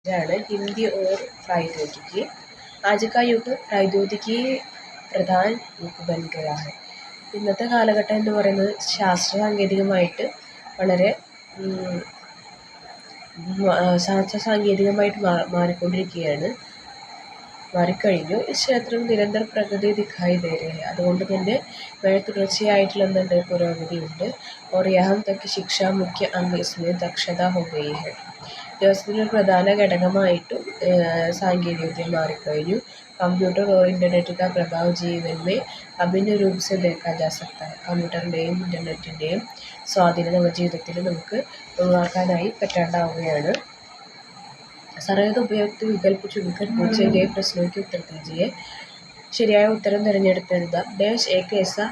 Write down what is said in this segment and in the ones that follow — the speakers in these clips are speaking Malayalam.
ആണ് हिंदी और प्रौद्योगिकी। आज का युग प्रौद्योगिकी പ്രധാൻ യുഗ് ബൻ ഗയാ ഹൈ. ഇന്നത്തെ കാലഘട്ടം എന്ന് പറയുന്നത് ശാസ്ത്ര സാങ്കേതികമായിട്ട് വളരെ സാങ്കേതികമായിട്ട് മാറിക്കഴിഞ്ഞു. ഈ ക്ഷേത്രം നിരന്തര പ്രഗതി ദിഖായി ദേ രഹേ ഹൈ. അതുകൊണ്ട് തന്നെ വളരെ തുടർച്ചയായിട്ടുള്ള പുരോഗതിയുണ്ട്. और यहाँ तक कि शिक्षा मुख्य अंग इसमें दक्षता हो गई है. ദിവസത്തിൻ്റെ ഒരു പ്രധാന ഘടകമായിട്ടും സാങ്കേതികവിദ്യ മാറിക്കഴിഞ്ഞു. കമ്പ്യൂട്ടർ और इंटरनेट का प्रभाव जीवन में अभिन्न रूप से देखा जा सकता है. കമ്പ്യൂട്ടറിൻ്റെയും ഇൻ്റർനെറ്റിൻ്റെയും സ്വാധീനം നമ്മുടെ ജീവിതത്തിൽ നമുക്ക് ഒഴിവാക്കാനായി പറ്റാണ്ടാവുകയാണ്. सरल उपयुक्त विकल्प चुनकर पूछे गए प्रश्नों के उत्तर दीजिए. ശരിയായ ഉത്തരം തിരഞ്ഞെടുത്തെഴുതാം. डैश एक ऐसा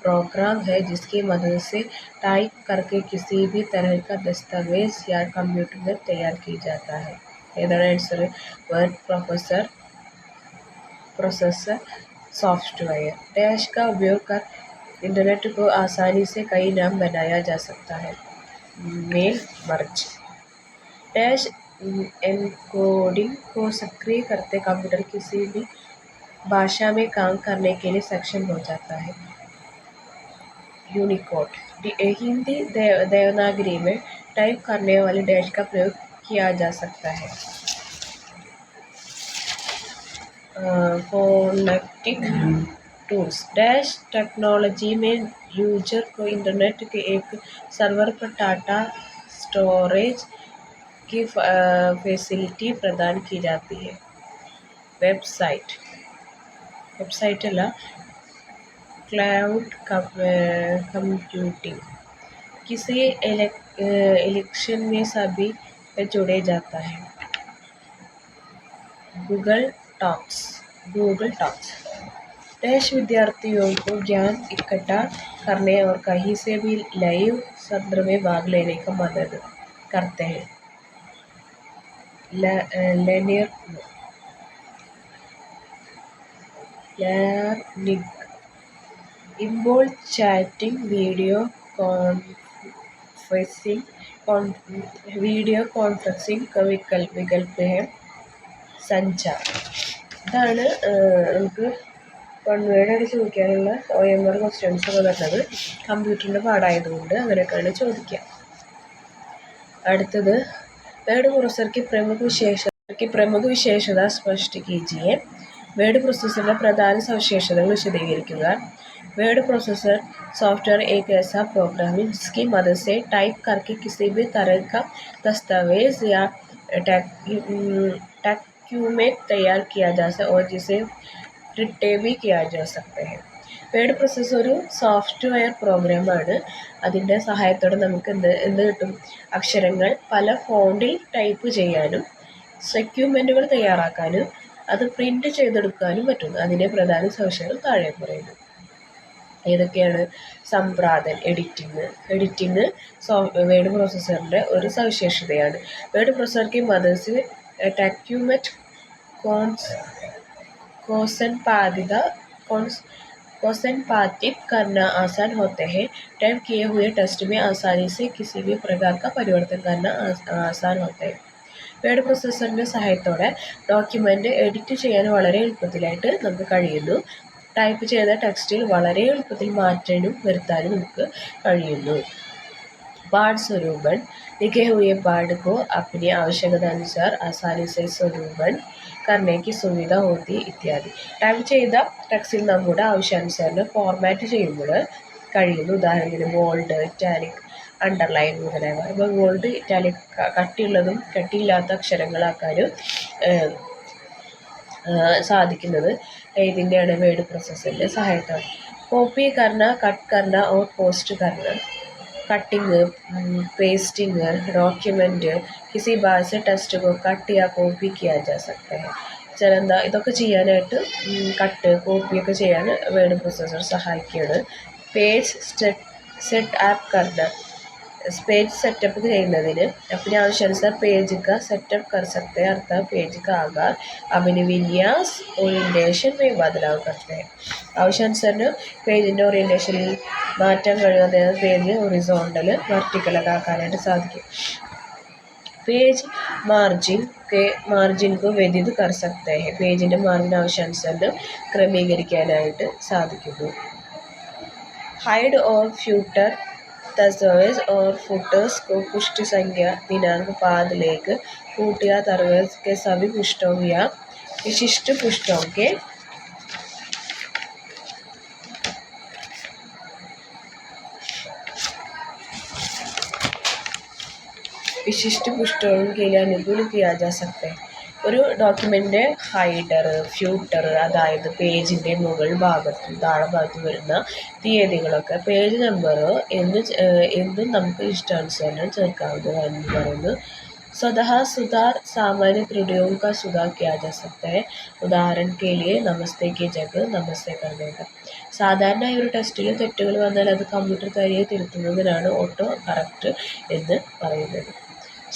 प्रोग्राम है जिसकी मदद से टाइप करके किसी भी तरह का दस्तावेज या कंप्यूटर में तैयार किया जाता है. ഏതാണ് answer? Word processor software. Dash का उपयोग कर इंटरनेट को आसानी से कई नाम बनाया जा सकता है. Mail merge. डैश एनकोडिंग को सक्रिय करते कंप्यूटर किसी भी भाषा में काम करने के लिए सक्षम हो जाता है. यूनिकोड. हिंदी देवनागरी में टाइप करने वाले डैश का प्रयोग किया जा सकता है. Phonetic tools. डैश टेक्नोलॉजी में यूजर को इंटरनेट के एक सर्वर पर डाटा स्टोरेज की फैसिलिटी प्रदान की जाती है. वेबसाइट अല്ല, क्लाउड कंप्यूटिंग. किसी इलेक्शन में सभी जोड़े जाता है. Google talks. डैश विद्यार्थियों को ज्ञान इकट्ठा करने और कहीं से भी लाइव सत्र में भाग लेने का मदद करते हैं. Learning. Inboard chatting, video conferencing का विकल्प है. സഞ്ചാർ. ഇതാണ് നമുക്ക് 1 വേർഡായിട്ട് ചോദിക്കാനുള്ള OMR ക്വസ്റ്റ്യൻസ് ഒക്കെ വരുന്നത്. കമ്പ്യൂട്ടറിൻ്റെ പാടായതുകൊണ്ട് അങ്ങനെയൊക്കെയാണ് ചോദിക്കുക. അടുത്തത് വേർഡ് प्रोसेसर की प्रमुख विशेषता स्पष्ट कीजिए. വേർഡ് प्रोसेसर പ്രധാന സവിശേഷതകൾ വിശദീകരിക്കുക. വേർഡ് प्रोसेसर सॉफ्टवेयर एक ऐसा प्रोग्राम है जिसकी मदद से टाइप करके किसी भी तरह का दस्तावेज या डॉक्यूमेंट तैयार किया जा सकता है और जिसे प्रिंट भी किया जा सकता है. വേർഡ് പ്രോസസ്സർ ഒരു സോഫ്റ്റ്വെയർ പ്രോഗ്രാമാണ്. അതിൻ്റെ സഹായത്തോടെ നമുക്ക് എന്ത് കിട്ടും? അക്ഷരങ്ങൾ പല ഫോണ്ടിൽ ടൈപ്പ് ചെയ്യാനും ഡോക്യുമെൻറ്റുകൾ തയ്യാറാക്കാനും അത് പ്രിൻ്റ് ചെയ്തെടുക്കാനും പറ്റുന്നു. അതിൻ്റെ പ്രധാന സവിശേഷതകൾ താഴെ പറയുന്നു. ഏതൊക്കെയാണ്? സംപ്രാദൻ, എഡിറ്റിംഗ് വേർഡ് പ്രോസസ്സറിൻ്റെ ഒരു സവിശേഷതയാണ്. വേർഡ് പ്രോസസ്സർക്ക് മദർസ് डॉक्यूमेंट संपादित करना आसान होते हैं. टाइप किए हुए टेक्स्ट में आसानी से किसी भी प्रकार का परिवर्तन करना आसान होता है. വേർഡ് പ്രോസസ്സറിൻ്റെ സഹായത്തോടെ ഡോക്യുമെൻ്റ് എഡിറ്റ് ചെയ്യാൻ വളരെ എളുപ്പത്തിലായിട്ട് നമുക്ക് കഴിയുന്നു. ടൈപ്പ് ചെയ്ത ടെക്സ്റ്റിൽ വളരെ എളുപ്പത്തിൽ മാറ്റാനും വരുത്താനും നമുക്ക് കഴിയുന്നു. पाठ स्वरूपन. लिखे हुए पाठ को अपनी आवश्यकता अनुसार आसानी से स्वरूपन करने की सुविधा होती इत्यादि. ടൈപ്പ് ചെയ്ത ടെക്സ്റ്റിൽ നമ്മുടെ ആവശ്യാനുസരണം ഫോർമാറ്റ് ചെയ്യുമ്പോൾ കഴിയുന്നു. ഉദാഹരണത്തിന് ബോൾഡ്, ഇറ്റാലിക്, അണ്ടർലൈൻ മുതലായവ. ഇപ്പോൾ ബോൾഡ്, ഇറ്റാലിക് കട്ടിയുള്ളതും കട്ടിയില്ലാത്ത അക്ഷരങ്ങളാക്കാനും സാധിക്കുന്നത് ഇതിൻ്റെയാണ് വേർഡ് പ്രോസസ്സറിൻ്റെ സഹായത്തോടെ. കോപ്പി കർണ, കട്ട് കർണ और പോസ്റ്റ് കർണ. कटिंग, पेस्टिंग डॉक्यूमेंट किसी बात से टेक्स्ट को कट या कॉपी किया जा सकता है. ഇതൊക്കെ ചെയ്യാനായിട്ട് കട്ട്, കോപ്പിയൊക്കെ ചെയ്യാൻ വേർഡ് പ്രോസസ്സർ സഹായിക്കുകയാണ്. പേജ് पेज सेटअप ചെയ്യുന്നതിന് अपने आवश्यकतानुसार पेज का सेटअप कर सकते हैं अर्थात पेज का आकार अपने विन्यास ओरिएंटेशन में बदलाव करते हैं. ആവശ്യാനുസരണം പേജിൻ്റെ ഓറിയൻറ്റേഷനിൽ മാറ്റം കഴിയുന്ന പേജ് ഹൊറിസോണ്ടൽ വെർട്ടിക്കലൊക്കെ ആക്കാനായിട്ട് സാധിക്കും. पेज മാർജിൻ को व्यतीत कर सकते हैं. പേജിൻ്റെ മാർജിൻ ആവശ്യാനുസരണം ക്രമീകരിക്കാനായിട്ട് സാധിക്കുന്നു. हाइड और फ्यूटर दस्तावेज और फुटर्स को पुष्टि संख्या दिनांक पाद लेख फूट या दस्तावेज के सभी पृष्ठों या विशिष्ट पृष्ठों के विशिष्ट पृष्ठों के लिए अनुकूल किया जा सकता है. ഒരു ഡോക്യുമെൻ്റ് ഹൈഡർ, ഫ്യൂട്ടർ, അതായത് പേജിൻ്റെ മുകൾ ഭാഗത്തും താഴെ ഭാഗത്തും വരുന്ന തീയതികളൊക്കെ പേജ് നമ്പറോ എന്തും നമുക്ക് ഇഷ്ടാനുസരണം ചേർക്കാവുന്നതാണെന്ന് പറയുന്നു. स्वतः सुधार सामान्य त्रुटियों का सुधार किया जा सकता है. ഉദാഹरण के लिए नमस्ते की जगह नमस्ते करने का. സാധാരണയായി ഒരു ടെസ്റ്റിൽ തെറ്റുകൾ വന്നാൽ അത് കമ്പ്യൂട്ടർ തനിയെ തിരുത്തുന്നതിനാണ് ഓട്ടോ കറക്റ്റ് എന്ന് പറയുന്നത്.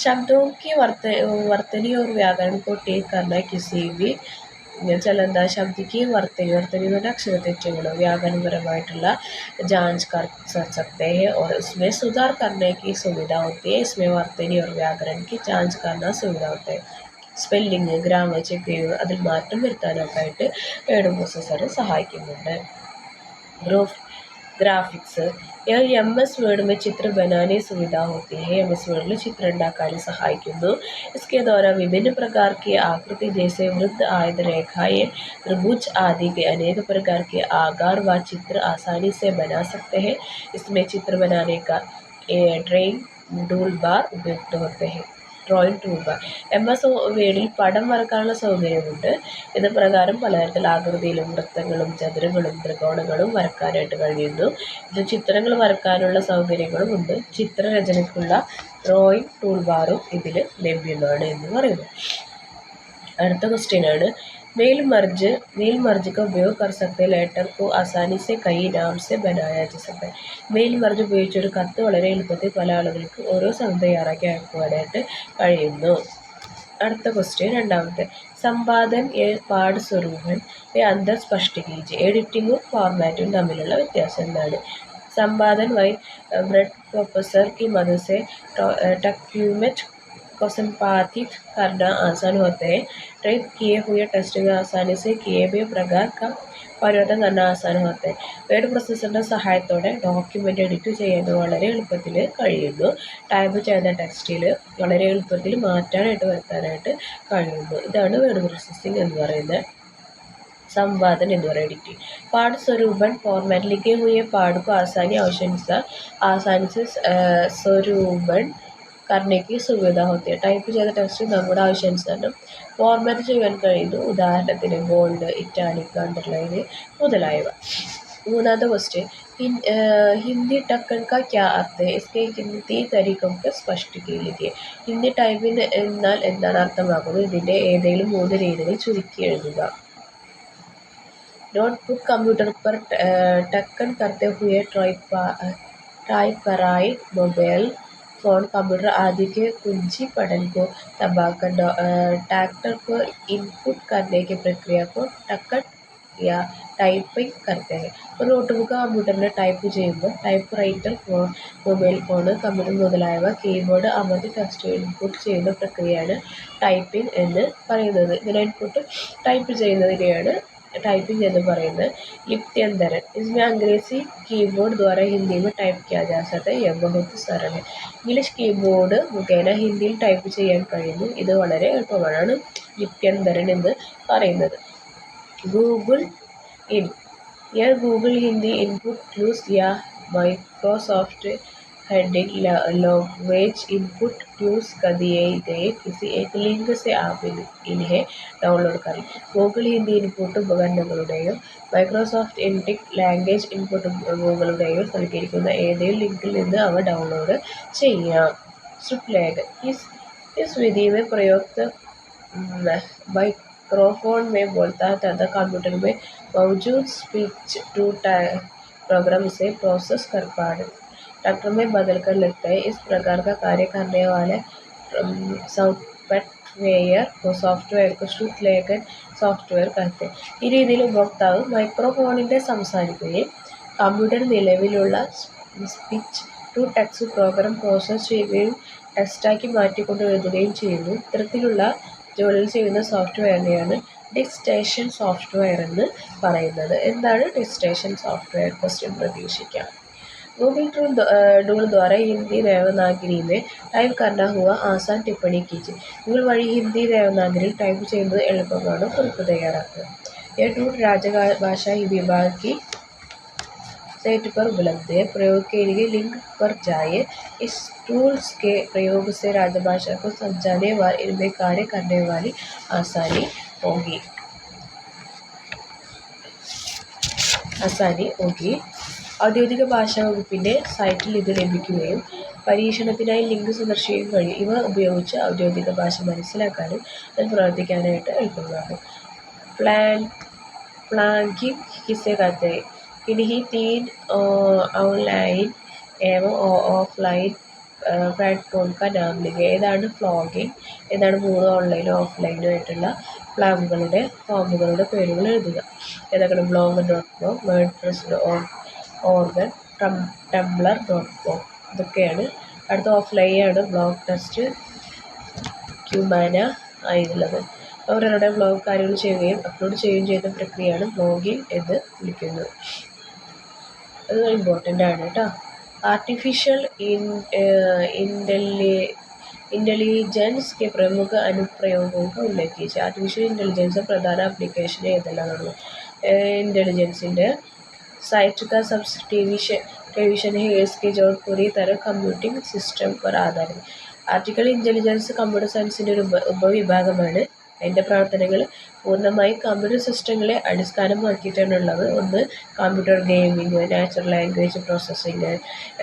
शब्दों की वर्तनी और व्याकरण को ठीक करना किसी भी എന്താ ശബ്ദിക്ക് വർത്തനി എന്ന് പറഞ്ഞാൽ അക്ഷരതെറ്റുകളോ വ്യാകരണപരമായിട്ടുള്ള जांच कर सकते हैं और इसमें सुधार करने की सुविधा होती है. इसमें वर्तनी और व्याकरण की जांच करना सुविधा होता है. സ്പെല്ലിങ്, ഗ്രാമർ ചെക്ക് ചെയ്യുക, അതിൽ മാറ്റം വരുത്താനൊക്കെ ആയിട്ട് വേർഡ് പ്രോസസ്സർ സഹായിക്കുന്നുണ്ട്. ग्राफिक्स यह MS वर्ड में चित्र बनाने सुविधा होती है. MS वर्ड चित्र ഉണ്ടാക്കാൻ സഹായിക്കുന്നു. इसके द्वारा विभिन्न प्रकार की आकृति जैसे वृत्त, आयत, रेखाएं, त्रिभुज आदि के अनेक प्रकार के आकार व चित्र आसानी से बना सकते हैं. इसमें चित्र बनाने का ड्राइंग टूल बार उपयुक्त होते हैं. Drawing tool bar. MS വേഡിൽ പടം വരക്കാനുള്ള സൗകര്യമുണ്ട്. ഇത് പ്രകാരം പലതരത്തിലുള്ള ആകൃതിയിലും വൃത്തങ്ങളും ചതുരങ്ങളും ത്രികോണങ്ങളും വരക്കാനായിട്ട് കഴിയുന്നു. ഇത് ചിത്രങ്ങൾ വരക്കാനുള്ള സൗകര്യങ്ങളും ഉണ്ട്. ചിത്രരചനയ്ക്കുള്ള ഡ്രോയിങ് ടൂൾ ബാറും ഇതിൽ ലഭ്യമാണ് എന്ന് പറയുന്നു. അടുത്ത ക്വസ്റ്റ്യൻ ആണ് मेल मर्ज का उपयोग कर सकते. लेटर को आसानी से कई नाम से बनाया जा सकता है. മെയിൽ മർജ് ഉപയോഗിച്ചൊരു കത്ത് വളരെ എളുപ്പത്തിൽ പല ആളുകൾക്ക് ഓരോ സമയം തയ്യാറാക്കി അയക്കുവാനായിട്ട് കഴിയുന്നു. അടുത്ത ക്വസ്റ്റ്യൻ രണ്ടാമത്തെ. സമ്പാദൻ പാഠ സ്വരൂപൻ അന്തർ സ്പഷ്ട കീജ്. എഡിറ്റിങ്ങും ഫോർമാറ്റും തമ്മിലുള്ള വ്യത്യാസം എന്താണ്? സമ്പാദൻ വൈ ബ്രെഡ് പ്രൊഫസർ की मदद से डॉक्यूमेंट को संपादित करना आसान होता है. टाइप किए हुए टेक्स्ट में आसानी से किए हुए प्रकार का പരിവർത്തനം करना आसान होता है. വേർഡ് പ്രോസസ്സറിൻ്റെ സഹായത്തോടെ ഡോക്യുമെൻ്റ് എഡിറ്റ് ചെയ്യാൻ വളരെ എളുപ്പത്തിൽ കഴിയുന്നു. ടൈപ്പ് ചെയ്ത ടെക്സ്റ്റിൽ വളരെ എളുപ്പത്തിൽ മാറ്റാനായിട്ട് വരുത്താനായിട്ട് കഴിയുന്നു. ഇതാണ് വേർഡ് പ്രോസസ്സിംഗ് എന്ന് പറയുന്നത്. संवादन എന്ന് പറയുന്നത് എഡിറ്റിംഗ്. പാഠ സ്വരൂപൻ ഫോർമാറ്റ് लिखे हुए पाठ को आसानी से स्वरूपन करने की सुविधा होती है. ടൈപ്പ് ചെയ്ത ടെക്സ്റ്റ് നമ്മുടെ ആവശ്യാനുസരണം ഫോർമാറ്റ് ചെയ്യാൻ കഴിയുന്നു. ഉദാഹരണത്തിന് ബോൾഡ്, ഇറ്റാലിക്, അണ്ടർലൈൻ മുതലായവ. മൂന്നാമത്തെ ക്വസ്റ്റ്യൻ. ഹിന്ദി ടക്കൺ का क्या अर्थ है? इसके हिंदी तरीकों के स्पष्ट कीजिए. ഹിന്ദി ടൈപ്പിംഗ് എന്നാൽ എന്താണ് അർത്ഥമാക്കുന്നത്? ഇതിൻ്റെ ഏതെങ്കിലും 3 രീതികൾ ചുരുക്കി എഴുതുക. नोटबुक कंप्यूटर पर टक्कन करते हुए टाइप कराई मोबाइल फोन कंप्यूटर आदि के कुंजी पठन को दबाकर ट्रैक्टर को इनपुट करने की प्रक्रिया को टक्कन या ടൈപ്പിംഗ് करते हैं. ഒരു നോട്ട്ബുക്ക് കമ്പ്യൂട്ടറിൽ ടൈപ്പ് ചെയ്യുമ്പോൾ type writer, mobile phone, computer മുതലായവ കീബോർഡ് അമർത്തി ടെക്സ്റ്റ് ഇൻപുട്ട് ചെയ്യുന്ന പ്രക്രിയയാണ് ടൈപ്പിംഗ് എന്ന് പറയുന്നത്. ഇതിനെ ഇൻപുട്ട് ടൈപ്പ് ചെയ്യുന്നതിനെയാണ് टाइपिंग എന്ന് പറയുന്നത്. लिप्यंतरण इसमें अंग्रेजी कीबोर्ड द्वारा हिंदी में टाइप किया जा सकता है. यह बहुत सरल है. ഇംഗ്ലീഷ് കീബോർഡ് മുഖേന ഹിന്ദിയിൽ ടൈപ്പ് ചെയ്യാൻ കഴിയുന്നു. ഇത് വളരെ എളുപ്പമാണ് ലിപ്യന്തരൻ എന്ന് പറയുന്നത്. ഗൂഗിൾ इन यह गूगल हिंदी इनपुट टूल्स या Microsoft heading language input tools का दिए गए किसी एक लिंक से आप इन्हें डाउनलोड करें. ഗൂഗിൾ ഹിന്ദി ഇൻപുട്ട് ഉപകരണങ്ങളുടെയോ മൈക്രോസോഫ്റ്റ് ഇൻഡിക് ലാംഗ്വേജ് ഇൻപുട്ട് ഉപകരണങ്ങളുടെയോ നൽകിയിരിക്കുന്ന ഏതെങ്കിലും ലിങ്കിൽ നിന്ന് അവ ഡൗൺലോഡ് ചെയ്യാം. सुपलेग इस विधि में प्रयुक्त माइक्रोफोन में बोलता है तथा कंप्यूटर में मौजूद स्पीच टू प्रोग्राम से प्रोसेस कर पाते ट्रैक्टर में बदल कर लगता है. इस प्रकार का कार्य करने वाले സോഫ്റ്റ്വെയർ ശ്രുത്ലേഖൻ സോഫ്റ്റ്വെയർ कहते हैं. ഈ രീതിയിൽ ഉപഭോക്താവ് മൈക്രോഫോണിൻ്റെ സംസാരിക്കുകയും കമ്പ്യൂട്ടർ നിലവിലുള്ള speech to text program process ചെയ്യുകയും ടെക്സ്റ്റാക്കി മാറ്റിക്കൊണ്ട് എഴുതുകയും ചെയ്യുന്നു. ഇത്തരത്തിലുള്ള ജോലികൾ ചെയ്യുന്ന സോഫ്റ്റ്വെയറിനെയാണ് ഡിക്റ്റേഷൻ സോഫ്റ്റ്വെയർ എന്ന് പറയുന്നത്. എന്താണ് ഡിക്റ്റേഷൻ സോफ्टवेयर? क्वेश्चन प्रतीक्षिക്കാം. गूगल टूल द्वारा हिंदी देवनागरी में टाइप करना हुआ आसान टिप्पणी कीजिए. गूगल വഴി ഹിന്ദി ദേവനാഗരിയിൽ ടൈപ്പ് ചെയ്യുന്നത് എളുപ്പമാണ്. കുറിപ്പ് തയ്യാറാക്കുക. यह टूल राजभाषा विभाग की साइट पर उपलब्ध है. प्रयोग के लिए लिंक पर जाइए. इस टूल्स के प्रयोग से राजभाषा को समझाने व इनमें कार्य करने वाली आसानी होगी. ഔദ്യോഗിക ഭാഷാ വകുപ്പിൻ്റെ സൈറ്റിൽ ഇത് ലഭിക്കുകയും പരീക്ഷണത്തിനായി ലിങ്ക് സന്ദർശിക്കുകയും കഴിയും. ഇവ ഉപയോഗിച്ച് ഔദ്യോഗിക ഭാഷ മനസ്സിലാക്കാനും അത് പ്രവർത്തിക്കാനായിട്ട് എളുപ്പമാണ്. प्लॉगिंग किसे कहते हैं? किन्हीं 3 ഓൺലൈൻ एवं ഓഫ്ലൈൻ പ്ലാറ്റ്ഫോം का नाम लिखे. ഏതാണ് ഫ്ലോഗിംഗ്? ഏതാണ് 3 ഓൺലൈനും ഓഫ്ലൈനും ആയിട്ടുള്ള പ്ലാഗുകളുടെ ഫോമുകളുടെ പേരുകൾ എഴുതുക. ഏതൊക്കെയാണ്? blog.com, wordpress.org, tumblr.com. ഇതൊക്കെയാണ്. അടുത്ത ഓഫ്ലൈൻ ആണ് ബ്ലോഗ് ടെസ്റ്റ്, ക്യൂമാന ആയിട്ടുള്ളത്. അവരവരുടെ ബ്ലോഗ് കാര്യങ്ങൾ ചെയ്യുകയും അപ്ലോഡ് ചെയ്യുകയും ചെയ്യുന്ന പ്രക്രിയയാണ് ബ്ലോഗിംഗ് എന്ന് വിളിക്കുന്നത്. അത് ഇമ്പോർട്ടൻ്റ് ആണ് കേട്ടോ. आर्टिफिशियल इंटेलिजेंस के प्रमुख अनुप्रयोगों का उल्लेख कीजिए. आर्टिफिशियल इंटेलिजेंस प्रधान एप्लीकेशन ഏതെല്ലാമാണ്? इंटेलिजेंसिൻ്റെ साइट का सब्सक्रिप्शन है. इसकी जोड़ पूरी तरह कंप्यूटिंग सिस्टम पर आधारित. ആർട്ടിഫിഷ്യൽ ഇൻ്റലിജൻസ് കമ്പ്യൂട്ടർ സയൻസിൻ്റെ ഒരു ഉപവിഭാഗമാണ്. അതിൻ്റെ പ്രവർത്തനങ്ങൾ പൂർണ്ണമായും കമ്പ്യൂട്ടർ സിസ്റ്റങ്ങളെ അടിസ്ഥാനമാക്കിയിട്ടാണുള്ളത്. ഒന്ന് computer gaming, natural language processing,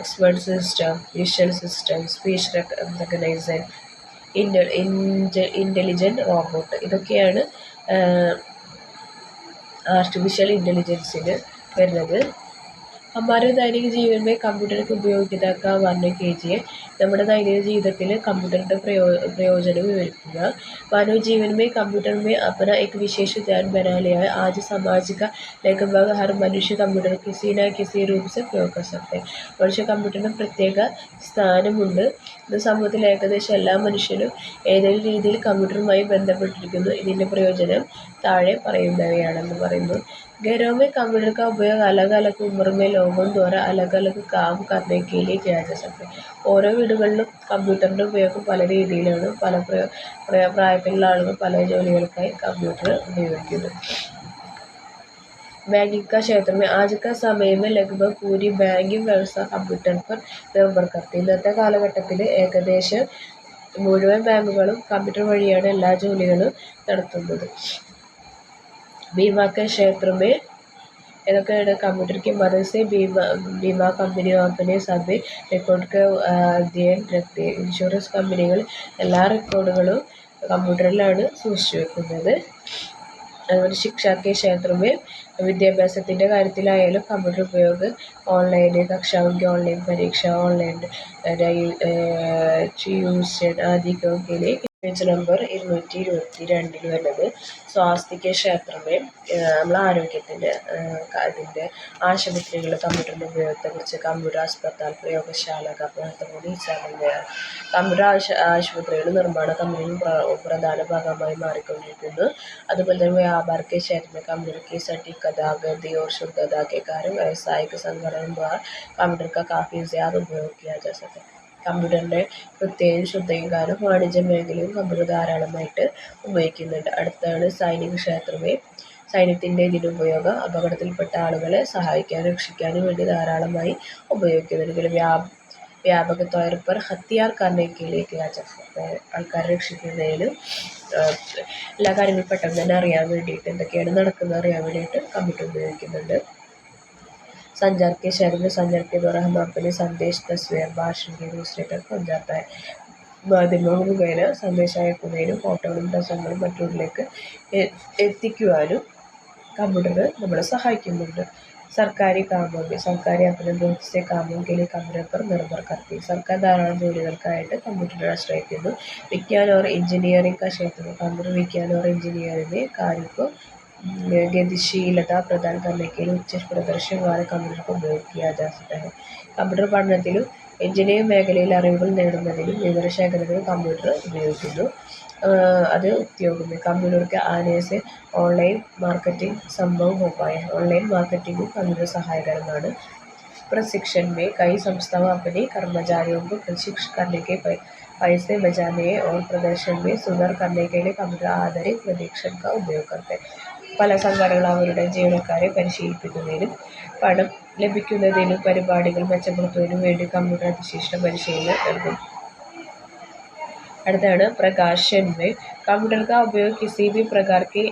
expert system, visual system, speech recogniser, intelligent robot. ഇതൊക്കെയാണ് ആർട്ടിഫിഷ്യൽ ഇൻ്റലിജൻസിന് വരുന്നത്. हमारे दैनिक जीवन में कंप्यूटर की उपयोगिता का वर्णन कीजिए. നമ്മുടെ ദൈനംദിന ജീവിതത്തിൽ കമ്പ്യൂട്ടറിൻ്റെ പ്രയോജനം വിവരിക്കുക. मानव जीवन में कंप्यूटर में अपना एक विशेष स्थान बना लिया है. आज समाज का लगभग हर मनुष्य कंप्यूटर किसी न किसी रूप से प्रयोग कर सकते हैं. മനുഷ്യ കമ്പ്യൂട്ടറിന് പ്രത്യേക സ്ഥാനമുണ്ട്. ഇന്ന് സമൂഹത്തിൽ ഏകദേശം എല്ലാ മനുഷ്യരും ഏതെങ്കിലും രീതിയിൽ കമ്പ്യൂട്ടറുമായി ബന്ധപ്പെട്ടിരിക്കുന്നു. ഇതിൻ്റെ പ്രയോജനം താഴെ പറയുന്നവയാണെന്ന് പറയുന്നു. घरों में कंप्यूटर का उपयोग अलग अलग उम्र में लोगों द्वारा अलग अलग काम करने के लिए किया जा सकता है. ഓരോ വീടുകളിലും കമ്പ്യൂട്ടറിൻ്റെ ഉപയോഗം പല രീതിയിലാണ്. പല പ്രായത്തിലുള്ള ആളുകൾ പല ജോലികൾക്കായി കമ്പ്യൂട്ടർ ഉപയോഗിക്കുന്നു. बैंकिंग का क्षेत्र में आज का समय में लगभग पूरी बैंकिंग व्यवस्था कंप्यूटर पर निर्भर करती है. ഇന്നത്തെ കാലഘട്ടത്തിൽ ഏകദേശം മുഴുവൻ ബാങ്കുകളും കമ്പ്യൂട്ടർ വഴിയാണ് എല്ലാ ജോലികളും നടത്തുന്നത്. बीमा के क्षेत्र में ഏതൊക്കെയാണ്? कंप्यूटर की मदद से बीमा कंपनियों अपने सभी रिकॉर्ड का अध्ययन रखती है. ഇൻഷുറൻസ് കമ്പനികൾ എല്ലാ റെക്കോർഡുകളും കമ്പ്യൂട്ടറിലാണ് സൂക്ഷിച്ചു വെക്കുന്നത്. അതുപോലെ शिक्षा के क्षेत्र में വിദ്യാഭ്യാസത്തിൻ്റെ കാര്യത്തിലായാലും കമ്പ്യൂട്ടർ ഉപയോഗം ഓൺലൈൻ कक्षाओं की ऑनलाइन परीक्षा, ऑनलाइन ट्यूशन आदि के लिए. പേജ് നമ്പർ 222 വരുന്നത് സ്വാസ്ഥ്യ ക്ഷേത്രമേ നമ്മളെ ആരോഗ്യത്തിൻ്റെ അതിൻ്റെ ആശുപത്രികൾ കമ്പ്യൂട്ടറിൻ്റെ ഉപയോഗത്തെക്കുറിച്ച് കമ്പ്യൂട്ടർ अस्पताल പ്രയോഗശാല കമ്പ്യൂട്ടർ ആശുപത്രികൾ നിർമ്മാണ കമ്പനിയിൽ പ്രധാന ഭാഗമായി മാറിക്കൊണ്ടിരിക്കുന്നു. അതുപോലെ തന്നെ व्यापार के क्षेत्र में कंप्यूटर की सटीकता, गति और शुद्धता के कारण व्यावसायिक संगठनों द्वारा कंप्यूटर का काफ़ी ज़्यादा उपयोग किया जा सकता है. കമ്പ്യൂട്ടറിൻ്റെ കൃത്യതയും ശുദ്ധയും കാരണം വാണിജ്യ മേഖലയും കമ്പ്യൂട്ടർ ധാരാളമായിട്ട് ഉപയോഗിക്കുന്നുണ്ട്. അടുത്താണ് സൈനിക ക്ഷേത്രമേ. സൈന്യത്തിൻ്റെ ഇതിൻ്റെ ഉപയോഗം അപകടത്തിൽപ്പെട്ട ആളുകളെ സഹായിക്കാനും രക്ഷിക്കാനും വേണ്ടി ധാരാളമായി ഉപയോഗിക്കുന്നുണ്ട്. വ്യാപക तौर पर हथियार करने के लिए किया जा सकता है. ആൾക്കാരെ രക്ഷിക്കുന്നതിനും എല്ലാ കാര്യങ്ങളും പെട്ടെന്ന് തന്നെ അറിയാൻ വേണ്ടിയിട്ട് എന്തൊക്കെയാണ് നടക്കുന്നത് അറിയാൻ വേണ്ടിയിട്ട് കമ്പ്യൂട്ടർ ഉപയോഗിക്കുന്നുണ്ട്. संचार के क्षेत्र में संचार के द्वारा हम अपने संदेश, तस्वीर, भाषण के दूसरे तक पहुँचाता है. മാധ്യമങ്ങൾ മുഖേന സന്ദേശം അയക്കുന്നതിനും ഫോട്ടോകളും ദൃശ്യങ്ങളും മറ്റുള്ളവരിലേക്ക് എത്തിക്കുവാനും കമ്പ്യൂട്ടർ നമ്മളെ സഹായിക്കുന്നുണ്ട്. സർക്കാരി अपने बहुत से कामों के लिए कंप्यूटर पर निर्भर करती है. സർക്കാർ ധാരാളം ജോലികൾക്കായിട്ട് കമ്പ്യൂട്ടറിനെ ആശ്രയിക്കുന്നു. विज्ञान और इंजीनियरिंग का क्षेत्र में कंप्यूटर विज्ञान और इंजीनियरिंग में कार्य को ഗതിശീലത പ്രദാനം करने के लिए उच्च प्रदर्शन वाले कंप्यूटर का उपयोग किया जा सकता है. കമ്പ്യൂട്ടർ പഠനത്തിലും എഞ്ചിനീയറിംഗ് മേഖലയിൽ അറിവുകൾ നേടുന്നതിനും വിവരശേഖരണത്തിനും കമ്പ്യൂട്ടർ ഉപയോഗിക്കുന്നു. അത് उपयोग में कंप्यूटर के आने से ഓൺലൈൻ മാർക്കറ്റിംഗ് സംഭവം हो पाया है. ഓൺലൈൻ മാർക്കറ്റിംഗും കമ്പ്യൂട്ടർ സഹായകരമാണ്. प्रशिक्षण में कई संस्थाएं अपने कर्मचारियों को प्रशिक्षित करने के पैसे बचाने और प्रदर्शन में सुधार करने के लिए कंप्यूटर आधारित प्रशिक्षण का उपयोग करते हैं. പല സംഘടനകൾ അവരുടെ ജീവനക്കാരെ പരിശീലിപ്പിക്കുന്നതിനും പണം ലഭിക്കുന്നതിനും പരിപാടികൾ മെച്ചപ്പെടുത്തുന്നതിനും വേണ്ടി കമ്പ്യൂട്ടർ അധിഷ്ഠിത പരിശീലനം നൽകുന്നു. അടുത്താണ് प्रकाशन में कंप्यूटर का उपयोग किसी भी प्रकार के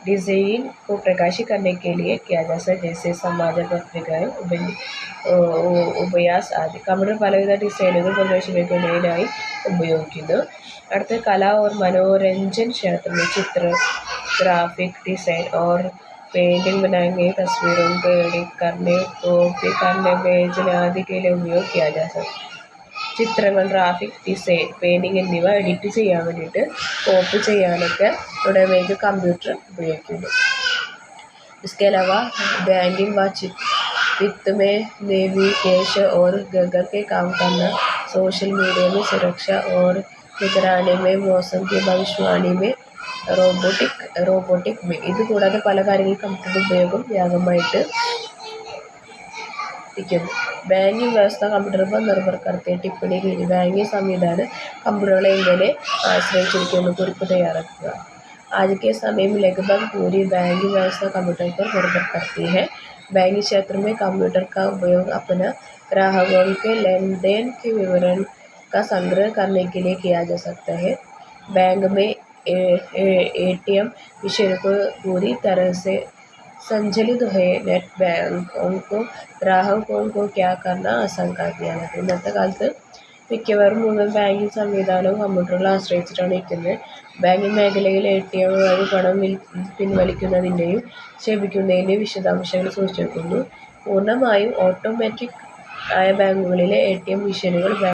डिजाइन को प्रकाशित करने के लिए किया जा सकता है, जैसे समाचार पत्रिकाएं, ഉപയാസ് ആദി. കമ്പ്യൂട്ടർ പലവിധ ഡിസൈനുകൾ പ്രദർശിപ്പിക്കുന്നതിനായി ഉപയോഗിക്കുന്നു. അടുത്ത കല और मनोरंजन क्षेत्र में चित्र, ग्राफिक डिजाइन और पेंटिंग बनाने, तस्वीरों को एडिट करने, कॉपी करने, बेचने आदि के लिए उपयोग किया जा सकता है. ചിത്രങ്ങൾ, ഗ്രാഫിക് ഡിസൈൻ, പെയിൻറ്റിങ് എന്നിവ എഡിറ്റ് ചെയ്യാൻ വേണ്ടിയിട്ട് കോപ്പി ചെയ്യാനൊക്കെ ഉടമയ്ക്ക് കമ്പ്യൂട്ടർ ഉപയോഗിക്കുന്നു. इसके अलावा बैंकिंग व वित्त में नेविगेशन और गूगल के काम करना, सोशल मीडिया में सुरक्षा और निगरानी में, मौसम की भविष्यवाणी में, റോബോട്ടിക് में. ഇത് കൂടാതെ പല കാര്യങ്ങളും കമ്പ്യൂട്ടർ ഉപയോഗം വ്യാപകമായിട്ട് ഇരിക്കുന്നു. ബാങ്കിംഗ് വ്യവസ്ഥ कंप्यूटर पर निर्भर करते हैं. टिप्पणी कीजिए. ബാങ്കിംഗ് സംവിധാനം കമ്പ്യൂട്ടറുകളെ എങ്ങനെ ആശ്രയിച്ചിരിക്കുന്നു? കുറിപ്പ് തയ്യാറാക്കുക. आज के समय में लगभग पूरी बैंकिंग व्यवस्था कंप्यूटर पर निर्भर करती है. बैंकिंग क्षेत्र में कंप्यूटर का उपयोग अपना ग्राहकों के लेन देन के विवरण का संग्रह करने के लिए किया जा सकता है. बैंक में एटीएम मशीन को पूरी तरह से संचालित है. नेट बैंकों को ग्राहकों को क्या करना आसान कर दिया है. ഇന്നത്തെ കാലത്ത് മിക്കവാറും മുഴുവൻ ബാങ്കിങ് സംവിധാനവും കമ്പ്യൂട്ടറുകളെ ആശ്രയിച്ചിട്ടാണ് ഇരിക്കുന്നത്. ബാങ്കിങ് മേഖലയിൽ ATM വഴി പണം പിൻവലിക്കുന്നതിൻ്റെയും നിക്ഷേപിക്കുന്നതിൻ്റെയും വിശദാംശങ്ങൾ സൂക്ഷിച്ചിരിക്കുന്നു. പൂർണ്ണമായും ഓട്ടോമാറ്റിക് ആയ ബാങ്കുകളിലെ ATM മെഷീനുകൾ